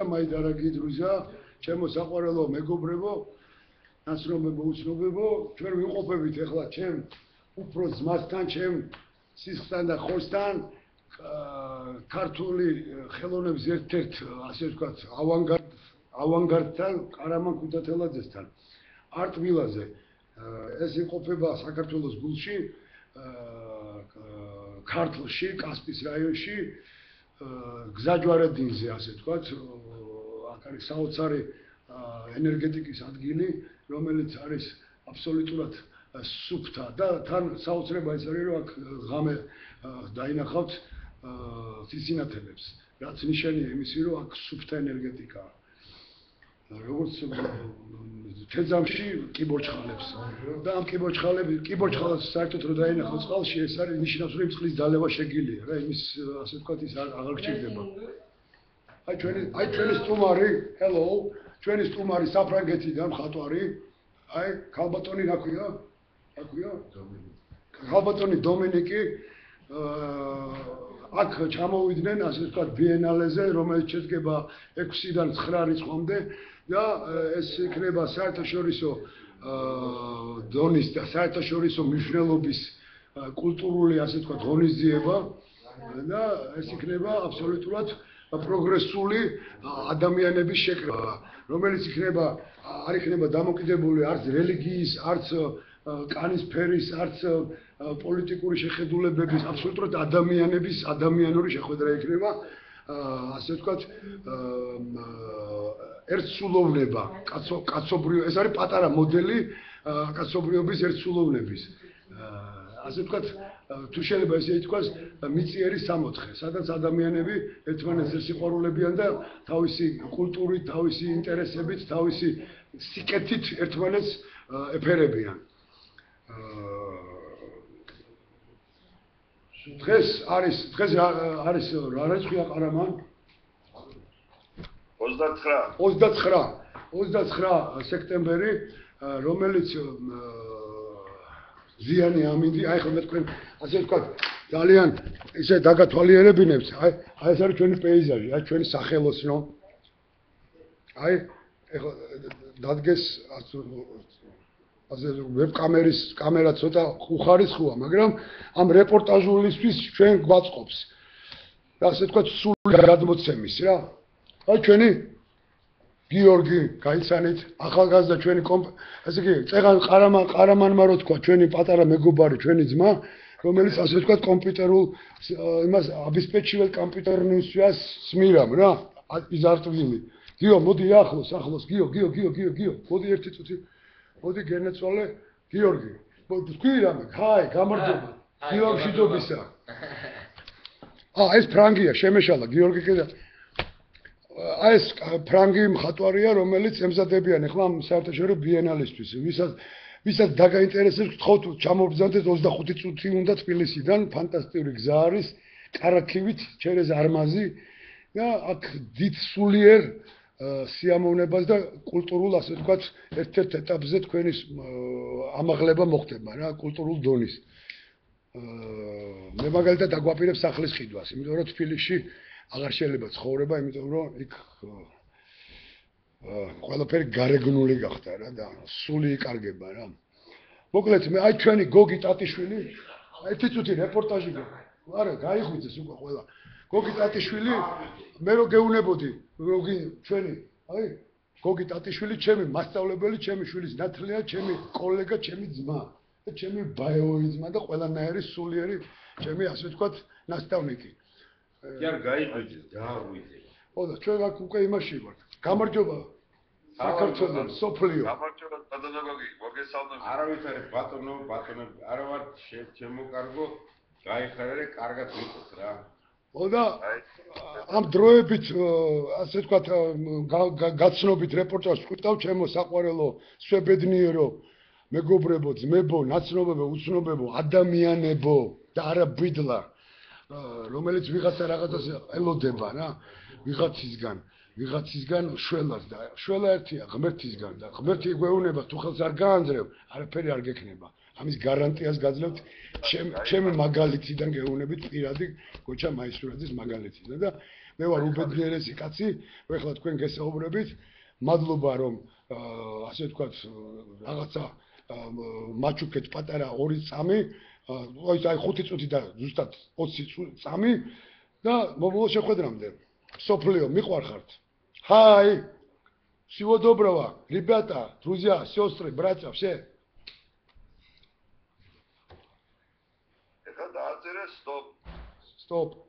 Мои дорогие друзья, ჩემო საყვარელო მეგობრებო, ნაცნობებო, უცნობებო, ჩვენ ვიყოფებით ახლა ჩემ უფრო ძმასთან, ჩემ სისხლთან და ხორცთან, ქართული ხელოვნების ერთ-ერთ, ასე ვთქვათ, ავანგარდთან, ყარამან ქუთათელაძესთან, არტ ვილაზე. ეს იყოფება საქართველოს გულში, ქართლში, კასპის რაიონში, გზაჯვარედინზე, ასე ვთქვათ, აქ არის საოცარი ენერგეტიკის ადგილი, რომელიც არის აბსოლუტურად სუფთა და თან საოცრება ის არის, რომ აქ ღამე დაინახავთ ციცინათელებს, რაც ნიშანია იმისი, რომ აქ სუფთა ენერგეტიკაა. როგორც თეძამში კიბორჩხალებს და ამ კიბორჩხალებს საერთოდ რომ დაინახო წყალში, ეს არის ნიშნავს, რომ წყლის დალევა შეგილია რა, იმის ასე ვთქვათ ის აღარ გჭირდება. აი ჩვენი სტუმარი, hello, ჩვენი სტუმარი საფრანგეთიდან მხატვარი, აი ქალბატონი რა ქვია? ქალბატონი დომინიკი აქ ჩამოვიდნენ, ასე ვთქვათ, ბიენალეზე, რომელიც შედგება 6-დან 9 რიცხვამდე და ეს იქნება საერთაშორისო დონის და საერთაშორისო მნიშვნელობის კულტურული, ასე ვთქვათ, ღონისძიება და ეს იქნება აბსოლუტურად პროგრესული ადამიანების შეკრება, რომელიც არ იქნება დამოკიდებული არც რელიგიის, არც კანის ფერის, არც პოლიტიკური შეხედულებების, აბსოლუტურად ადამიანების ადამიანური შეხვედრა იქნება, ასე ვთქვათ, ერთსულოვნება, კაცობრიო, ეს არის პატარა მოდელი კაცობრიობის ერთსულოვნების. ასე ვთქვათ, თუ შეიძლება ესე ითქვას, მიწიერი სამოთხე, სადაც ადამიანები ერთმანეთს სიყვარულებიან და თავისი კულტურით, თავისი ინტერესებით, თავისი სიკეთით ერთმანეთს ეფერებიან. დღეს არის რა რიცხვია ყარამან? 29 სექტემბერი, რომელიც ზიანი ამინდი, აი ხო მე თქვენ ასე ვთქვათ, ძალიან ისე დაგათვალიერებინებთ, აი ეს არის ჩვენი პეიზაჟი, აი ჩვენი სახელოსნო. აი ეხლა დადგეს ასე ვებკამერის კამერა ცოტა უხარისხოა, მაგრამ ამ რეპორტაჟულისთვის ჩვენ გვაწყობს. და ასე ვთქვათ, სული გადმოცემის რა. აი ჩვენი გიორგი გაიცანით, ახალგაზრდა ჩვენი ასე იგი წეღან ყარამანმა რო თქვა, ჩვენი პატარა მეგობარი, ჩვენი ძმა, რომელიც ასე ვთქვათ, კომპიუტერულ იმას აბესპეჩიվել კომპიუტერნისვას სმირამ რა, იზარტვილი. გიო, მოდი ახლოს, გიო, მოდი ერთი წუთი. მოდი გენეცვალე გიორგი. თქვი რამე, ჰაი, გამარჯობა. გიორგიდობისა. ეს ფრანგია, შემეშალა გიორგი კიდე. ეს ფრანგი მხატვარია, რომელიც ემზადებიან ახლა საერთაშორისო ბიენალისთვის. ვისაც დაგაინტერესებს, გთხოვთ ჩამობრძანდეთ 25 წუთი უნდა თბილისიდან, ფანტასტიკური გზა არის, კარაქივით, ჩერეზ არმაზი და აქ დიდ სულიერ სიამოვნებას და კულტურულ, ასე ვთქვათ, ერთ-ერთ ეტაპზე თქვენი ამაღლება მოხდება რა, კულტურულ დონის. მე მაგალითად აგვაპირებ სახლის ყიდვას, იმიტომ რომ თბილისში აღარ შეიძლება ცხოვრება, იმიტომ რომ იქ ყველაფერი გარეგნული გახდა რა და სული იკარგება რა. მოკლედ მე აი ჩვენი გოგი ტატიშვილი, ერთი წუთი რეპორტაჟი არა, გაიხვიძეს უკვე ყველა. გოგი ტატიშვილი, მე რო გეუნებოდი, ჩვენი, აი, გოგი ტატიშვილი, ჩემი მასწავლებელი, ჩემი შვილის ნათლია, ჩემი კოლეგა, ჩემი ძმა და ჩემი ბაეოი ძმა და ყველანაირი სულიერი, ჩემი ასე ვთქვათ, ნასწავლნიკი. კი არ გაიხვიძეს, გააღვიძეს. ხო და ჩვენ აქ უკვე იმაში ვართ. გამარჯობა. საქართველოს სოფლიო. გამარჯობა პედაგოგი, მოგესალმებით. არავითარი ბატონო, არა ვარ შემოკარგო, გაიხარე, კარგად ვიყოთ რა. ხო და ამ დროებით, ასე ვთქვათ, გაცნობით რეპორტაჟს ვკითხავ, ჩემო საყვარელო სვებედნიერო მეგობრებო, ძმებო, ნაცნობებო, უცნობებო, ადამიანებო და არა ბიდლა. რომელიც ვიღაცა რაღაცას ელოდება რა, ვიღაცისგან შველას და შველა ერთია ღმერთისგან და ღმერთი გვეუბნება თუ ხელს არ გაანძრევ, არაფერი არ გექნება. ამის გარანტიას გაძლევთ ჩემი მაგალითიდან გეუბნებით პირადი გოჩა მაისურაძის მაგალითიდან და მე ვარ უბედნიერესი კაცი, ეხლა თქვენ გესაუბრებით. მადლობა რომ ასე ვთქვათ რაღაცა მაჩუქეთ პატარა 2 წამი, აი 5 წუთი და ზუსტად 20 წამი და მომავალ შეხვედრამდე. Соплио, მიყვარხართ. Хай! Всего доброго, ребята, друзья, сестры, братья, все. Это да, стоп. Стоп.